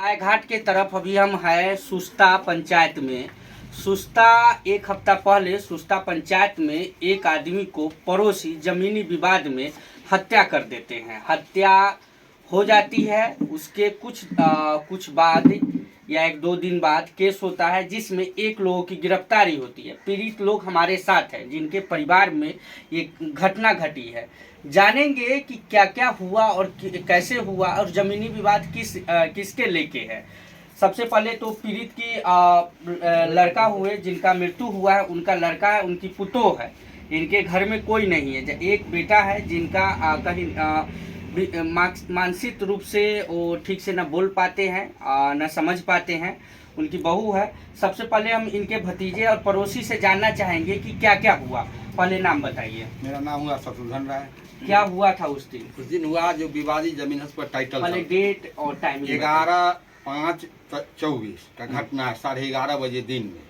गायघाट के तरफ अभी हम हैं सुस्ता पंचायत में। सुस्ता एक हफ्ता पहले सुस्ता पंचायत में एक आदमी को पड़ोसी जमीनी विवाद में हत्या कर देते हैं। हत्या हो जाती है, उसके कुछ बाद या एक दो दिन बाद केस होता है जिसमें एक लोगों की गिरफ्तारी होती है। पीड़ित लोग हमारे साथ हैं जिनके परिवार में ये घटना घटी है। जानेंगे कि क्या क्या हुआ और कैसे हुआ और जमीनी विवाद किसके लेके है। सबसे पहले तो पीड़ित की लड़का हुए जिनका मृत्यु हुआ है, उनका लड़का है, उनकी पुतोह है। इनके घर में कोई नहीं है। एक बेटा है जिनका कहीं मानसिक रूप से वो ठीक से न बोल पाते हैं, न समझ पाते हैं। उनकी बहू है। सबसे पहले हम इनके भतीजे और पड़ोसी से जानना चाहेंगे कि क्या क्या हुआ। पहले नाम बताइए। मेरा नाम हुआ शत्रुघ्न राय। क्या हुआ था उस दिन? उस दिन हुआ जो विवादी जमीन पर टाइटल पहले डेट और टाइम। 11/5/24 का घटना है। 11:30 बजे दिन में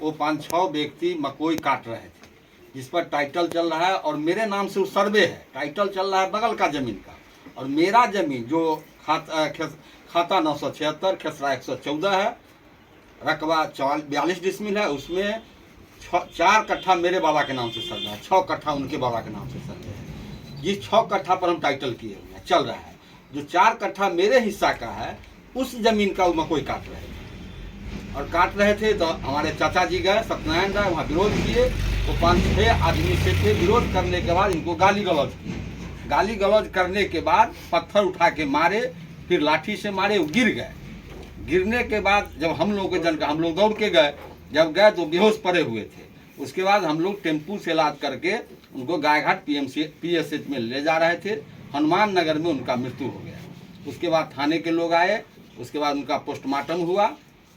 वो 5-6 व्यक्ति मकोई काट रहे थे जिस पर टाइटल चल रहा है और मेरे नाम से वो सर्वे है। टाइटल चल रहा है बगल का जमीन का और मेरा जमीन जो खाता 976 खेसरा 114 है, रकबा 42 डिसमिल है, उसमें 4 कट्ठा मेरे बाबा के नाम से सर्वे है, 6 कट्ठा उनके बाबा के नाम से सर्वे है। जिस 6 कट्ठा पर हम टाइटल किए हुए हैं चल रहा है, जो 4 कट्ठा मेरे हिस्सा का है उस जमीन का वो मकोई काट रहे थे। और काट रहे थे तो हमारे चाचा जी गए सत्यनारायण राय, वहाँ विरोध किए। वो 5-6 आदमी से थे। विरोध करने के बाद इनको गाली गलौज किए। गाली गलौज करने के बाद पत्थर उठा के मारे, फिर लाठी से मारे, वो गिर गए। गिरने के बाद जब हम लोग हम लोग दौड़ के गए, जब गए तो बेहोश पड़े हुए थे। उसके बाद हम लोग टेम्पू से इलाज करके उनको गायघाट PSH में ले जा रहे थे। हनुमान नगर में उनका मृत्यु हो गया। उसके बाद थाने के लोग आए, उसके बाद उनका पोस्टमार्टम हुआ।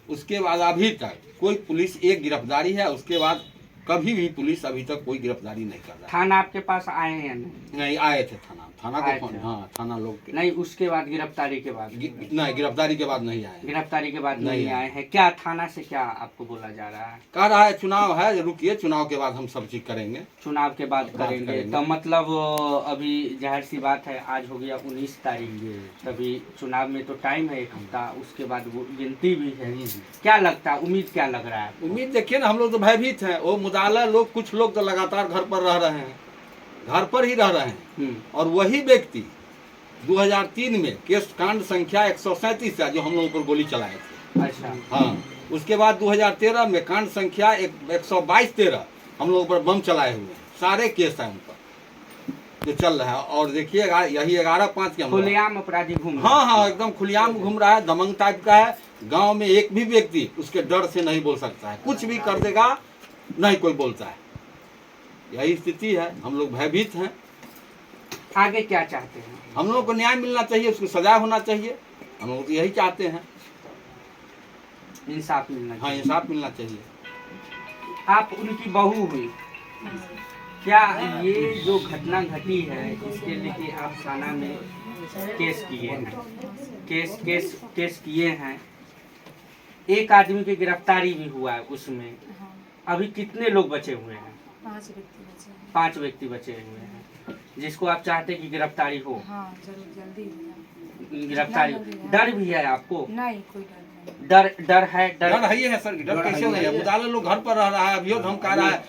उसके बाद अभी तक कोई पुलिस एक गिरफ्तारी है, उसके बाद कभी भी पुलिस अभी तक कोई गिरफ्तारी नहीं कर रहा। थाना आपके पास आए हैं या नहीं आए थे। थाना को हाँ थाना लोग नहीं। उसके बाद गिरफ्तारी के बाद नहीं, गिरफ्तारी के बाद नहीं आए। गिरफ्तारी के बाद नहीं आए हैं। क्या थाना से क्या आपको बोला जा रहा है? कह रहा है चुनाव है, रुकिए, चुनाव के बाद हम सब चीज करेंगे। चुनाव के बाद करेंगे। तो मतलब अभी जाहिर सी बात है, आज हो गया 19 तारीख। तभी चुनाव में तो टाइम है एक हफ्ता, उसके बाद वो गिनती भी है। क्या लगता है, उम्मीद क्या लग रहा है? उम्मीद देखिए ना, हम लोग तो भयभीत हैं। वो मुदाला लोग, कुछ लोग तो लगातार घर पर रह रहे हैं, घर पर ही रह रहे हैं। और वही व्यक्ति 2003 में केस कांड संख्या 137 है जो हम लोगों पर गोली चलाए थे। अच्छा। हाँ, उसके बाद 2013 में कांड संख्या 122-13 हम लोगों पर बम चलाए हुए। सारे केस हैं उन पर जो चल रहा है। और देखिए यही 11/5 के खुलेआम अपराधी घूम। हाँ, एकदम खुलेआम घूम रहा है। दमंग टाइप का है। गांव में एक भी व्यक्ति उसके डर से नहीं बोल सकता है। कुछ भी कर देगा, नहीं कोई बोलता है। यही स्थिति है। हम लोग भयभीत हैं। आगे क्या चाहते हैं? हम लोगों को न्याय मिलना चाहिए, उसको सजा होना चाहिए। हम लोग यही चाहते हैं, इंसाफ मिलना चाहिए। हाँ, इंसाफ मिलना चाहिए। आप उनकी बहू हुई, क्या ये जो घटना घटी है इसके लेके आप थाना में केस किए हैं? केस किए हैं। एक आदमी की गिरफ्तारी भी हुआ है उसमें। अभी कितने लोग बचे हुए हैं? 5 व्यक्ति बचे हुए हैं जिसको आप चाहते कि गिरफ्तारी हो। हाँ, जल्दी गिरफ्तारी। डर भी है आपको? नहीं, कोई डर नहीं। डर है। डर है सर। डर कैसे नहीं है? मुदाला लोग घर पर रह रहा है। अभी हम कह रहा है,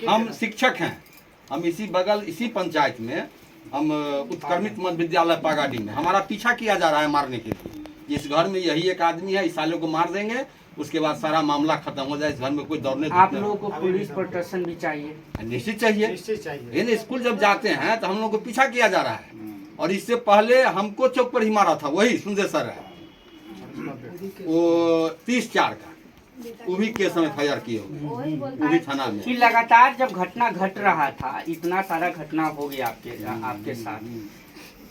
हम शिक्षक हैं। हम इसी पंचायत में हम उत्क्रमित मध्य विद्यालय पागाडी में हमारा पीछा किया जा रहा है मारने के लिए। इस घर में यही एक आदमी है, इस सालों को मार देंगे, उसके बाद सारा मामला खत्म हो जाए। इस घर में कोई दौड़ने। आप लोगों को पुलिस प्रोटेक्शन भी चाहिए? निश्चित चाहिए। इन स्कूल जब जाते हैं तो हम लोग को पीछा किया जा रहा है। और इससे पहले हमको चौक पर ही मारा था वही सुंदर सर है, वो 30/4 का, वो भी केस में FIR किए हुए, वो भी थाना में। कि लगातार जब घटना घट रहा था, इतना सारा घटना हो गया आपके साथ,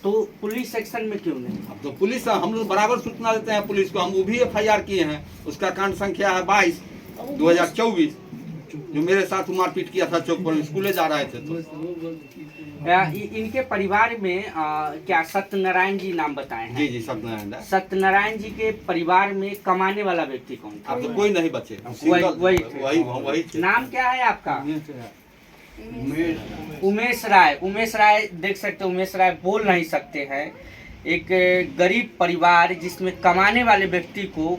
तो पुलिस सेक्शन में क्यों नहीं? अब तो पुलिस, हम लोग बराबर सूचना देते हैं पुलिस को। हम वो भी FIR किए हैं। उसका कांड संख्या है 22/2024 जो मेरे साथ मारपीट किया था चौक पर, स्कूले जा रहे थे तो। इनके परिवार में क्या सत्यनारायण जी नाम बताए हैं? जी सत्यनारायण। सत्यनारायण जी के परिवार में कमाने वाला व्यक्ति कौन था? अब तो कोई नहीं बचे। वही नाम क्या है आपका? उमेश राय। उमेश राय देख सकते, उमेश राय बोल नहीं सकते हैं। एक गरीब परिवार जिसमें कमाने वाले व्यक्ति को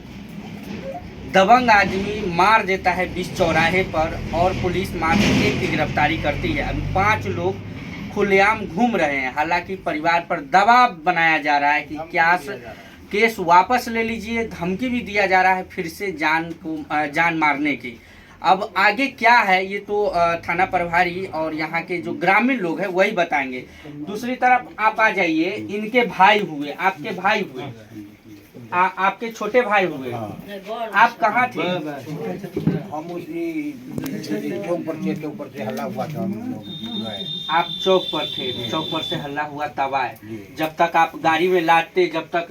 दबंग आदमी मार देता है बीच चौराहे पर और पुलिस मात्र एक की गिरफ्तारी करती है। अभी 5 लोग खुलेआम घूम रहे हैं। हालांकि परिवार पर दबाव बनाया जा रहा है कि क्या केस वापस ले लीजिए, धमकी भी दिया जा रहा है फिर से जान मारने की। अब आगे क्या है ये तो थाना प्रभारी और यहाँ के जो ग्रामीण लोग हैं वही बताएंगे। दूसरी तरफ आप आ जाइए, इनके भाई हुए, आपके भाई हुए, आपके छोटे भाई हुए, आप कहाँ थे? हम उसी चौक के ऊपर से हल्ला हुआ था, हम लोग आप चौक पर थे, चौक पर से हल्ला हुआ तब आए। जब तक आप गाड़ी में लादते, जब तक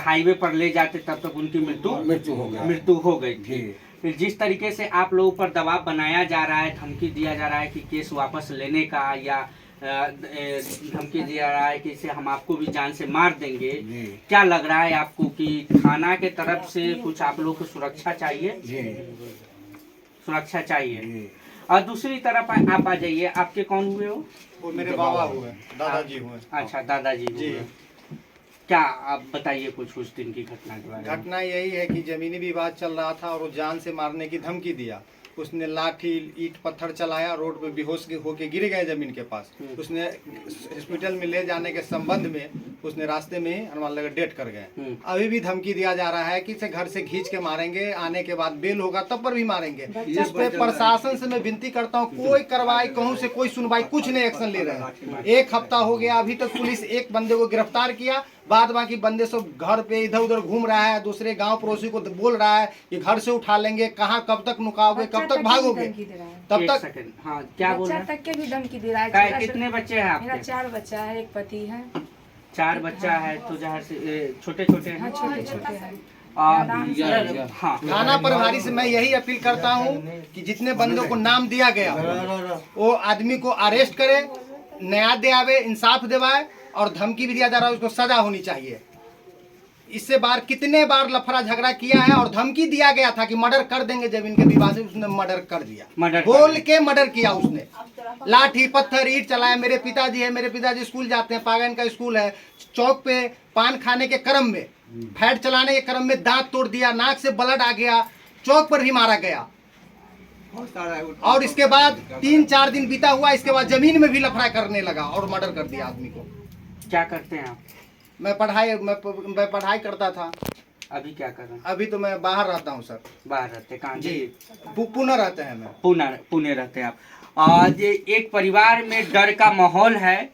हाईवे पर ले जाते तब तक उनकी मृत्यु हो गई थी। फिर जिस तरीके से आप लोगों पर दबाव बनाया जा रहा है, धमकी दिया जा रहा है कि केस वापस लेने का, या धमकी दिया रहा है कि इसे हम आपको भी जान से मार देंगे, क्या लग रहा है आपको कि थाना के तरफ से कुछ आप लोग को सुरक्षा चाहिए? सुरक्षा चाहिए। और दूसरी तरफ आप आ जाइए, आपके कौन हुए हो? वो मेरे बाबा हुए, दादाजी हुए। अच्छा, दादाजी हुए। क्या आप बताइए कुछ उस दिन की घटना के बारे में। घटना यही है कि जमीनी विवाद चल रहा था और वो जान से मारने की धमकी दिया। उसने लाठी ईंट पत्थर चलाया, रोड पे बेहोश होके गिर गए जमीन के पास। उसने हॉस्पिटल में ले जाने के संबंध में उसने रास्ते में ही हनुमान लगे डेथ कर गए। अभी भी धमकी दिया जा रहा है कि इसे घर से खींच के मारेंगे, आने के बाद बेल होगा तब पर भी मारेंगे। इस पे प्रशासन से मैं विनती करता हूँ, कोई कार्रवाई, कहूँ से कोई सुनवाई, कुछ नहीं एक्शन ले रहे हैं। 1 हफ्ता हो गया, अभी तक पुलिस एक बंदे को गिरफ्तार किया, बाद बाकी बंदे सब घर पे इधर उधर घूम रहा है, दूसरे गांव पड़ोसी को बोल रहा है कि घर से उठा लेंगे, कहाँ कब तक नुकाओगे, कब तक भागोगे, तब तक। हाँ, क्या बोल रहा है? तक के भी धमकी दे रहा है। कितने बच्चे हैं मेरा आपके? 4 बच्चा है, एक पति है। 4 बच्चा है, तो जहाँ से छोटे छोटे हैं। छोटे छोटे हैं। हाँ, थाना प्रभारी से मैं यही अपील करता हूँ कि जितने बंदों को नाम दिया गया वो आदमी को अरेस्ट करे, न्याय दिलावे, इंसाफ दिलाए, और धमकी भी दिया जा रहा है उसको सजा होनी चाहिए। इससे बार कितने बार लफड़ा झगड़ा किया है और धमकी दिया गया था कि मर्डर कर देंगे जब इनके विवाद से, उसने मर्डर कर दिया, बोल के मर्डर किया उसने। लाठी पत्थर ईंट चलाया। मेरे पिताजी है, मेरे पिताजी स्कूल जाते हैं, पागन का स्कूल है, चौक पे पान खाने के क्रम में, फैट चलाने के क्रम में दांत तोड़ दिया, नाक से ब्लड आ गया, चौक पर भी मारा गया। और इसके बाद 3-4 दिन बीता हुआ, इसके बाद जमीन में भी लफड़ा करने लगा और मर्डर कर दिया आदमी को। क्या करते हैं आप? मैं पढ़ाई करता था। अभी क्या कर रहे हैं? अभी तो मैं बाहर रहता हूँ सर। बाहर रहते हैं? कहाँ? जी, पुणे रहते हैं। मैं पुणे रहते हैं आप। आज एक परिवार में डर का माहौल है,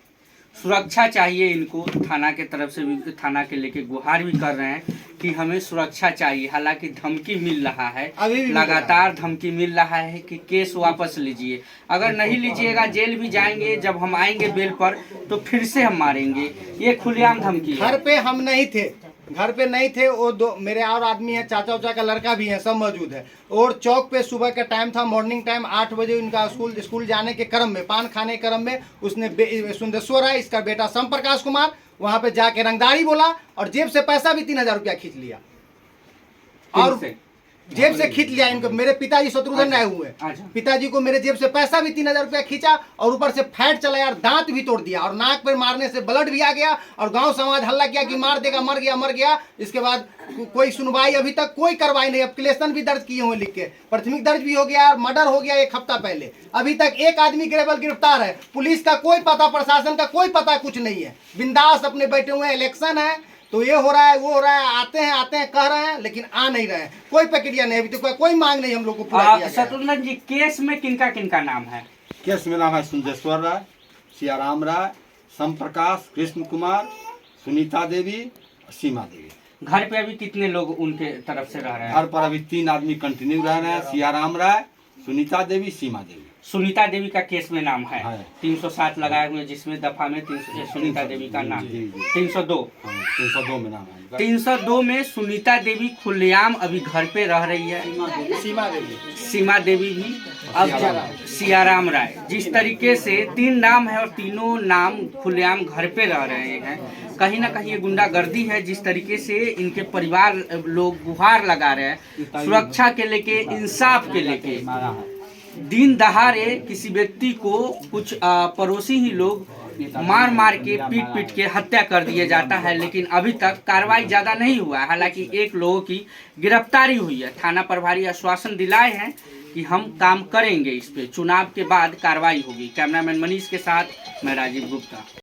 सुरक्षा चाहिए इनको। थाना के तरफ से भी, थाना के लेके गुहार भी कर रहे हैं कि हमें सुरक्षा चाहिए। हालांकि धमकी मिल रहा है, लगातार धमकी मिल रहा है कि केस वापस लीजिए, अगर नहीं लीजिएगा जेल भी जाएंगे, जब हम आएंगे बेल पर तो फिर से हम मारेंगे। ये खुलेआम धमकी है। घर पे हम नहीं थे, घर पे नहीं थे। वो 2 मेरे और आदमी है, चाचा उचा का लड़का भी है, सब मौजूद है। और चौक पे सुबह का टाइम था, मॉर्निंग टाइम 8 बजे उनका स्कूल जाने के क्रम में, पान खाने के क्रम में उसने सुंदेश्वर है, इसका बेटा सम प्रकाश कुमार, वहां पे जाके रंगदारी बोला और जेब से पैसा भी 3000 रुपया खींच लिया। और जेब से खींच लिया इनको। मेरे पिताजी शत्रुघ्न राय हुए, पिताजी को मेरे जेब से पैसा भी 3000 रुपया खींचा और ऊपर से फैट चलाया और दांत भी तोड़ दिया और नाक पर मारने से ब्लड भी आ गया और गांव समाज हल्ला किया कि मार देगा, मर गया, मर गया। इसके बाद कोई सुनवाई, अभी तक कोई कार्रवाई नहीं। एप्लीकेशन भी दर्ज किए हुए लिख के, प्राथमिक दर्ज भी हो गया, मर्डर हो गया 1 हफ्ता पहले। अभी तक एक आदमी गिरफ्तार है। पुलिस का कोई पता, प्रशासन का कोई पता कुछ नहीं है। बिंदास अपने बैठे हुए। इलेक्शन है तो ये हो रहा है, वो हो रहा है, आते हैं कह रहे हैं, लेकिन आ नहीं रहे हैं। कोई प्रक्रिया नहीं, अभी तो कोई मांग नहीं हम लोग को पूरा किया गया। शत्रुघ्न जी, केस में किनका किनका नाम है? केस में नाम है सुंदेश्वर राय, सियाराम राय, सम प्रकाश, कृष्ण कुमार, सुनीता देवी, सीमा देवी। घर पे अभी कितने लोग उनके तरफ से रह रहे हैं? घर पर अभी 3 आदमी कंटिन्यू रह रहे हैं, सियाराम राय, सुनीता देवी, सीमा देवी। सुनीता देवी का केस में नाम है 307 लगाए हुए, जिसमें दफा में सुनीता देवी का नाम 302 में नाम है। 302 में सुनीता देवी खुलेआम अभी घर पे रह रही है। सीमा देवी भी, अब सियाराम राय। जिस तरीके से 3 नाम है और तीनों नाम खुलेआम घर पे रह रहे हैं, कहीं ना कहीं ये गुंडागर्दी है। जिस तरीके से इनके परिवार लोग गुहार लगा रहे हैं सुरक्षा के लेके, इंसाफ के लेके। दिन दहाड़े किसी व्यक्ति को कुछ पड़ोसी ही लोग मार मार के पीट पीट के हत्या कर दिया जाता है, लेकिन अभी तक कार्रवाई ज़्यादा नहीं हुआ है। हालांकि एक लोगों की गिरफ्तारी हुई है। थाना प्रभारी आश्वासन दिलाए हैं कि हम काम करेंगे, इस पे चुनाव के बाद कार्रवाई होगी। कैमरामैन मनीष के साथ मैं राजीव गुप्ता।